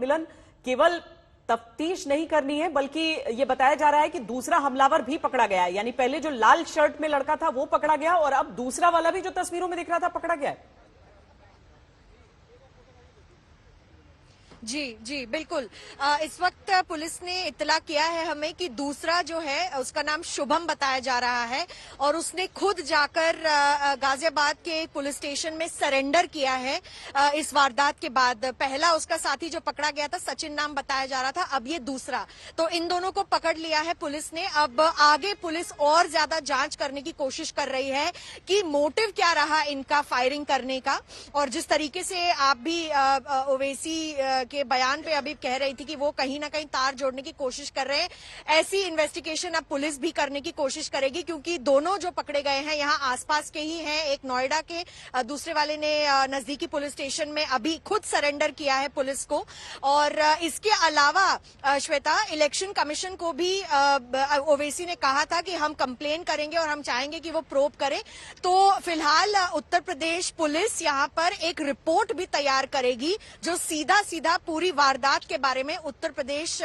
मिलन केवल तफ्तीश नहीं करनी है, बल्कि ये बताया जा रहा है कि दूसरा हमलावर भी पकड़ा गया है। यानी पहले जो लाल शर्ट में लड़का था वो पकड़ा गया और अब दूसरा वाला भी जो तस्वीरों में दिख रहा था पकड़ा गया है। जी जी बिल्कुल। इस वक्त पुलिस ने इत्तला किया है हमें कि दूसरा जो है उसका नाम शुभम बताया जा रहा है और उसने खुद जाकर गाजियाबाद के पुलिस स्टेशन में सरेंडर किया है इस वारदात के बाद। पहला उसका साथी जो पकड़ा गया था सचिन नाम बताया जा रहा था, अब ये दूसरा। तो इन दोनों को पकड़ लिया है पुलिस ने। अब आगे पुलिस और ज्यादा जांच करने की कोशिश कर रही है कि मोटिव क्या रहा इनका फायरिंग करने का। और जिस तरीके से आप भी ओवैसी के बयान पे अभी कह रही थी कि वो कहीं ना कहीं तार जोड़ने की कोशिश कर रहे हैं, ऐसी इन्वेस्टिगेशन अब पुलिस भी करने की कोशिश करेगी, क्योंकि दोनों जो पकड़े गए हैं यहाँ आसपास के ही हैं। एक नोएडा के, दूसरे वाले ने नजदीकी पुलिस स्टेशन में अभी खुद सरेंडर किया है पुलिस को। और इसके अलावा श्वेता, इलेक्शन कमीशन को भी ओवैसी ने कहा था कि हम कंप्लेन करेंगे और हम चाहेंगे कि वो प्रोब करें। तो फिलहाल उत्तर प्रदेश पुलिस यहाँ पर एक रिपोर्ट भी तैयार करेगी जो सीधा सीधा पूरी वारदात के बारे में उत्तर प्रदेश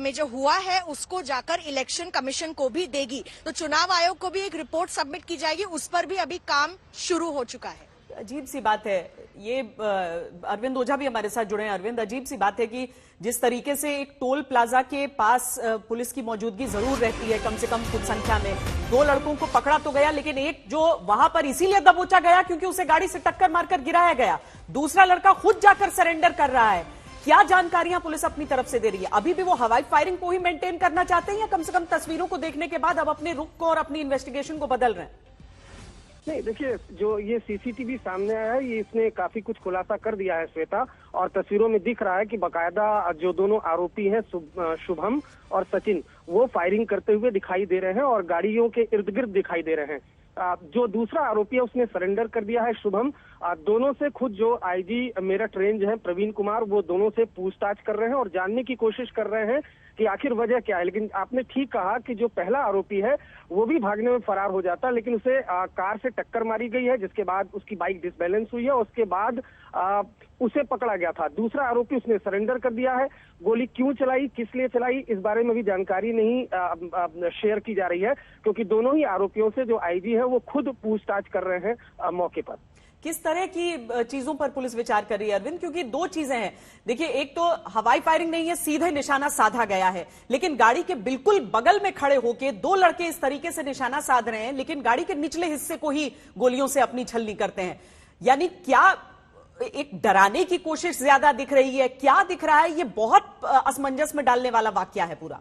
में जो हुआ है उसको जाकर इलेक्शन कमीशन को भी देगी। तो चुनाव आयोग को भी एक रिपोर्ट सबमिट की जाएगी, उस पर भी अभी काम शुरू हो चुका है। अजीब सी बात है ये, अरविंद ओझा भी हमारे साथ जुड़े हैं। अरविंद, अजीब सी बात है कि जिस तरीके से एक टोल प्लाजा के पास पुलिस की मौजूदगी जरूर रहती है, कम से कम कुछ संख्या में, दो लड़कों को पकड़ा तो गया, लेकिन एक जो वहां पर इसीलिए दबोचा गया क्योंकि उसे गाड़ी से टक्कर मारकर गिराया गया, दूसरा लड़का खुद जाकर सरेंडर कर रहा है। क्या जानकारियां पुलिस अपनी तरफ से दे रही है? अभी भी वो हवाई फायरिंग को ही मेंटेन करना चाहते हैं या कम से कम तस्वीरों को देखने के बाद अब अपने रुख को और अपनी इन्वेस्टिगेशन को बदल रहे हैं? नहीं, देखिए, जो ये सीसीटीवी सामने आया है ये इसने काफी कुछ खुलासा कर दिया है श्वेता। और तस्वीरों में दिख रहा है कि बकायदा जो दोनों आरोपी हैं शुभम और सचिन, वो फायरिंग करते हुए दिखाई दे रहे हैं और गाड़ियों के इर्द गिर्द दिखाई दे रहे हैं। जो दूसरा आरोपी है उसने सरेंडर कर दिया है, शुभम। दोनों से खुद जो आईजी मेरठ रेंज है प्रवीण कुमार, वो दोनों से पूछताछ कर रहे हैं और जानने की कोशिश कर रहे हैं कि आखिर वजह क्या है। लेकिन आपने ठीक कहा कि जो पहला आरोपी है वो भी भागने में फरार हो जाता, लेकिन उसे कार से टक्कर मारी गई है, जिसके बाद उसकी बाइक डिसबैलेंस हुई है। उसके बाद उसे पकड़ा गया था। दूसरा आरोपी उसने सरेंडर कर दिया है। गोली क्यों चलाई, किस लिए चलाई, इस बारे में भी जानकारी नहीं शेयर की जा रही है, क्योंकि दोनों ही आरोपियों से जो आईजी है वो खुद पूछताछ कर रहे हैं मौके पर। किस तरह की चीजों पर पुलिस विचार कर रही है अरविंद? क्योंकि दो चीजें हैं। देखिए, एक तो हवाई फायरिंग नहीं है, सीधे निशाना साधा गया है, लेकिन गाड़ी के बिल्कुल बगल में खड़े होके दो लड़के इस तरीके से निशाना साध रहे हैं, लेकिन गाड़ी के निचले हिस्से को ही गोलियों से अपनी छलनी करते हैं। यानी क्या एक डराने की कोशिश ज्यादा दिख रही है? क्या दिख रहा है? ये बहुत असमंजस में डालने वाला वाकया है पूरा।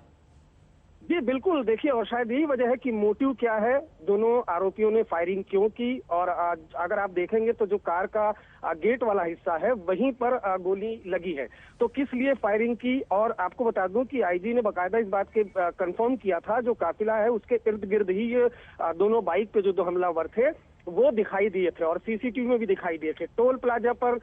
जी बिल्कुल, देखिए, और शायद यही वजह है कि मोटिव क्या है, दोनों आरोपियों ने फायरिंग क्यों की। और अगर आप देखेंगे तो जो कार का गेट वाला हिस्सा है वहीं पर गोली लगी है, तो किस लिए फायरिंग की। और आपको बता दूं कि आईजी ने बकायदा इस बात के कंफर्म किया था, जो काफिला है उसके इर्द गिर्द ही ये दोनों बाइक पे जो दो हमलावर थे वो दिखाई दिए थे और सीसीटीवी में भी दिखाई दिए थे। टोल प्लाजा पर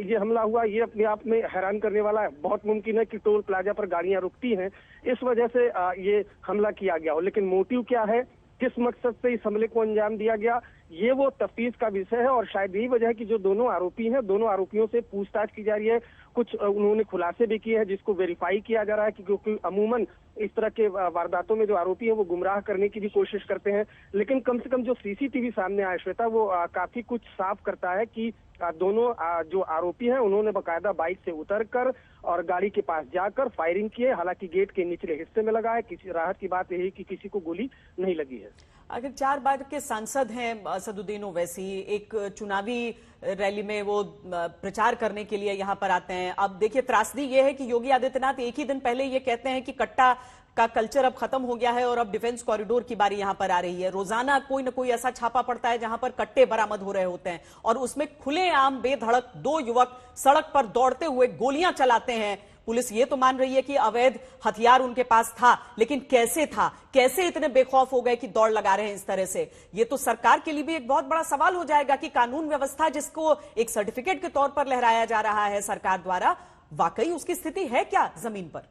ये हमला हुआ, ये अपने आप में हैरान करने वाला है। बहुत मुमकिन है कि टोल प्लाजा पर गाड़ियां रुकती हैं, इस वजह से ये हमला किया गया हो। लेकिन मोटिव क्या है, किस मकसद से इस हमले को अंजाम दिया गया, ये वो तफ्तीश का विषय है। और शायद यही वजह है कि जो दोनों आरोपी हैं, दोनों आरोपियों से पूछताछ की जा रही है। कुछ उन्होंने खुलासे भी किए हैं जिसको वेरीफाई किया जा रहा है, क्योंकि अमूमन इस तरह के वारदातों में जो आरोपी हैं वो गुमराह करने की भी कोशिश करते हैं। लेकिन कम से कम जो सीसीटीवी सामने आया श्वेता, वो काफी कुछ साफ करता है कि दोनों जो आरोपी हैं उन्होंने बकायदा बाइक से उतरकर और गाड़ी के पास जाकर फायरिंग किए। हालांकि गेट के निचले हिस्से में लगा है। किसी राहत की बात यही कि किसी को गोली नहीं लगी है। अगर 4 बार के सांसद हैं असदुद्दीन ओवैसी, एक चुनावी रैली में वो प्रचार करने के लिए यहां पर आते हैं। अब देखिए, त्रासदी ये है कि योगी आदित्यनाथ एक ही दिन पहले ये कहते हैं कि कट्टा का कल्चर अब खत्म हो गया है और अब डिफेंस कॉरिडोर की बारी यहां पर आ रही है। रोजाना कोई ना कोई ऐसा छापा पड़ता है जहां पर कट्टे बरामद हो रहे होते हैं और उसमें खुलेआम बेधड़क दो युवक सड़क पर दौड़ते हुए गोलियां चलाते हैं। पुलिस ये तो मान रही है कि अवैध हथियार उनके पास था, लेकिन कैसे था, कैसे इतने बेखौफ हो गए कि दौड़ लगा रहे हैं इस तरह से? ये तो सरकार के लिए भी एक बहुत बड़ा सवाल हो जाएगा कि कानून व्यवस्था जिसको एक सर्टिफिकेट के तौर पर लहराया जा रहा है सरकार द्वारा, वाकई उसकी स्थिति है क्या जमीन पर?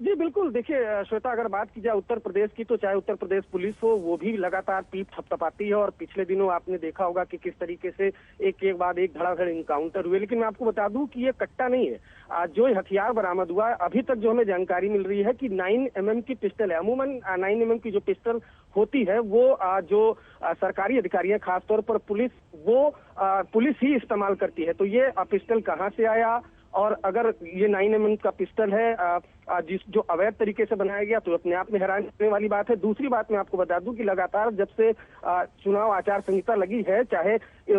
जी बिल्कुल, देखिए श्वेता, अगर बात की जाए उत्तर प्रदेश की, तो चाहे उत्तर प्रदेश पुलिस हो, वो भी लगातार पीठ थपथपाती है। और पिछले दिनों आपने देखा होगा कि किस तरीके से एक के बाद एक धड़ाधड़ इनकाउंटर हुए। लेकिन मैं आपको बता दूं कि ये कट्टा नहीं है। जो ये हथियार बरामद हुआ है, अभी तक जो हमें जानकारी मिल रही है कि 9mm की पिस्टल है। अमूमन 9mm की जो पिस्टल होती है वो जो सरकारी अधिकारी है, खासतौर पर पुलिस, वो पुलिस ही इस्तेमाल करती है। तो ये पिस्टल कहाँ से आया, और अगर ये 9mm का पिस्टल है जिस जो अवैध तरीके से बनाया गया, तो अपने आप में हैरान करने वाली बात है। दूसरी बात मैं आपको बता दूं कि लगातार जब से चुनाव आचार संहिता लगी है, चाहे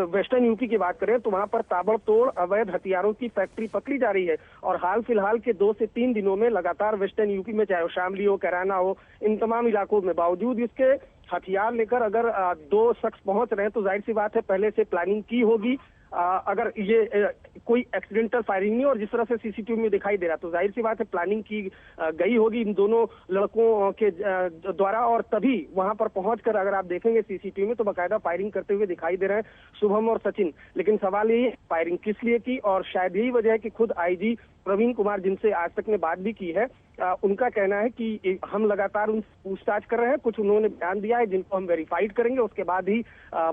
वेस्टर्न यूपी की बात करें, तो वहां पर ताबड़तोड़ अवैध हथियारों की फैक्ट्री पकड़ी जा रही है। और हाल फिलहाल के 2 से 3 दिनों में लगातार वेस्टर्न यूपी में, चाहे वो शामली हो, कैराना हो, इन तमाम इलाकों में बावजूद इसके हथियार लेकर अगर 2 शख्स पहुंच रहे हैं, तो जाहिर सी बात है पहले से प्लानिंग की होगी। अगर ये कोई एक्सीडेंटल फायरिंग नहीं, और जिस तरह से सीसीटीवी में दिखाई दे रहा, तो जाहिर सी बात है प्लानिंग की गई होगी इन दोनों लड़कों के द्वारा। और तभी वहां पर पहुंचकर अगर आप देखेंगे सीसीटीवी में, तो बाकायदा फायरिंग करते हुए दिखाई दे रहे हैं शुभम और सचिन। लेकिन सवाल यही है फायरिंग किस लिए की, और शायद यही वजह है कि खुद आईजी प्रवीण कुमार, जिनसे आज तक ने बात भी की है, उनका कहना है कि हम लगातार उनसे पूछताछ कर रहे हैं। कुछ उन्होंने बयान दिया है जिनको हम वेरीफाइड करेंगे, उसके बाद ही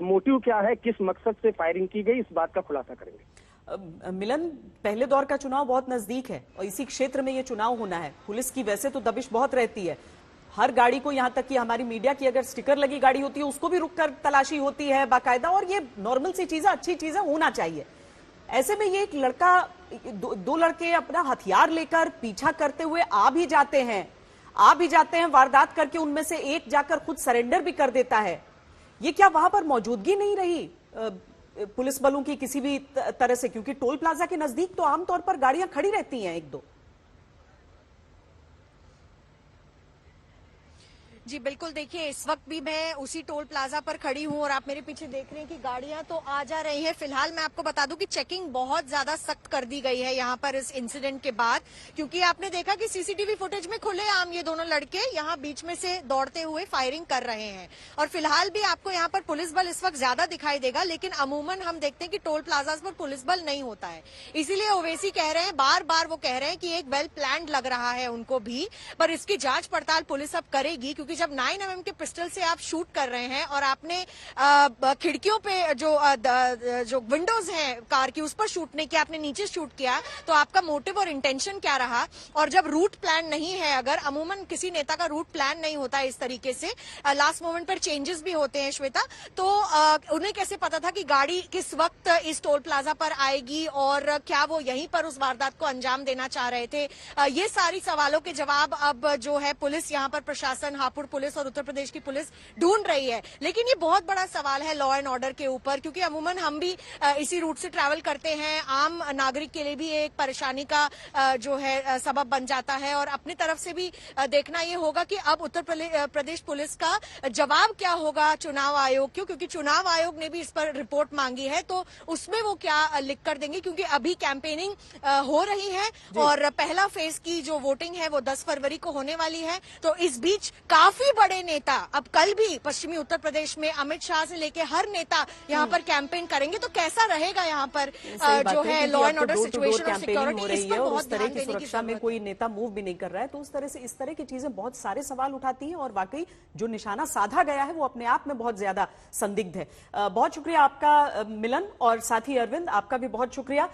मोटिव क्या है, किस मकसद से फायरिंग की गई, इस बात का खुलासा करेंगे। मिलन, पहले दौर का चुनाव बहुत नजदीक है और इसी क्षेत्र में ये चुनाव होना है। पुलिस की वैसे तो दबिश बहुत रहती है, हर गाड़ी को, यहां तक कि हमारी मीडिया की अगर स्टिकर लगी गाड़ी होती है उसको भी रुककर तलाशी होती है बाकायदा, और ये नॉर्मल सी चीजें, अच्छी चीजें होना चाहिए। ऐसे में ये एक लड़का, दो लड़के अपना हथियार लेकर पीछा करते हुए आ भी जाते हैं वारदात करके, उनमें से एक जाकर खुद सरेंडर भी कर देता है। ये क्या वहां पर मौजूदगी नहीं रही पुलिस बलों की किसी भी तरह से? क्योंकि टोल प्लाजा के नजदीक तो आमतौर पर गाड़ियां खड़ी रहती हैं 1-2। जी बिल्कुल, देखिए इस वक्त भी मैं उसी टोल प्लाजा पर खड़ी हूं और आप मेरे पीछे देख रहे हैं कि गाड़ियां तो आ जा रही हैं। फिलहाल मैं आपको बता दूं कि चेकिंग बहुत ज्यादा सख्त कर दी गई है यहां पर इस इंसिडेंट के बाद, क्योंकि आपने देखा कि सीसीटीवी फुटेज में खुलेआम ये दोनों लड़के यहां बीच में से दौड़ते हुए फायरिंग कर रहे हैं। और फिलहाल भी आपको यहां पर पुलिस बल इस वक्त ज्यादा दिखाई देगा, लेकिन अमूमन हम देखते हैं कि टोल प्लाजा पर पुलिस बल नहीं होता है। इसीलिए ओवैसी कह रहे हैं, बार बार वो कह रहे हैं कि एक वेल प्लान्ड लग रहा है उनको भी, पर इसकी जांच पड़ताल पुलिस अब करेगी। क्योंकि जब 9mm के पिस्टल से आप शूट कर रहे हैं और आपने खिड़कियों पे जो विंडोज हैं कार की, उस पर शूट नहीं किया, आपने नीचे शूट किया, तो आपका मोटिव और इंटेंशन क्या रहा? और जब रूट प्लान नहीं है, अगर अमूमन किसी नेता का रूट प्लान नहीं होता है इस तरीके से, लास्ट मोमेंट पर चेंजेस भी होते हैं श्वेता, तो उन्हें कैसे पता था कि गाड़ी किस वक्त इस टोल प्लाजा पर आएगी और क्या वो यहीं पर उस वारदात को अंजाम देना चाह रहे थे? ये सारी सवालों के जवाब अब जो है पुलिस, यहाँ पर प्रशासन, हापुड़ पुलिस और उत्तर प्रदेश की पुलिस ढूंढ रही है। लेकिन ये बहुत बड़ा सवाल है लॉ एंड ऑर्डर के ऊपर, क्योंकि अमूमन हम भी इसी रूट से ट्रैवल करते हैं। आम नागरिक के लिए भी एक परेशानी का जो है सबब बन जाता है। और अपनी तरफ से भी देखना ये होगा कि अब उत्तर प्रदेश पुलिस का जवाब क्या होगा चुनाव आयोग क्यों, क्योंकि चुनाव आयोग ने भी इस पर रिपोर्ट मांगी है, तो उसमें वो क्या लिख कर देंगे। क्योंकि अभी कैंपेनिंग हो रही है और पहला फेज की जो वोटिंग है वो 10 फरवरी को होने वाली है। तो इस बीच काफी बड़े नेता, अब कल भी पश्चिमी उत्तर प्रदेश में अमित शाह से लेके हर नेता यहाँ पर कैंपेन करेंगे, तो कैसा रहेगा यहाँ पर जो है लॉ एंड ऑर्डर सिचुएशन और सिक्योरिटी, इस पर बहुत ध्यान देने की सुरक्षा में कोई नेता मूव भी नहीं कर रहा है, तो उस तरह से इस तरह की चीजें बहुत सारे सवाल उठाती हैं। और वाकई जो निशाना साधा गया है वो अपने आप में बहुत ज्यादा संदिग्ध है। बहुत शुक्रिया आपका मिलन, और साथी अरविंद, आपका भी बहुत शुक्रिया।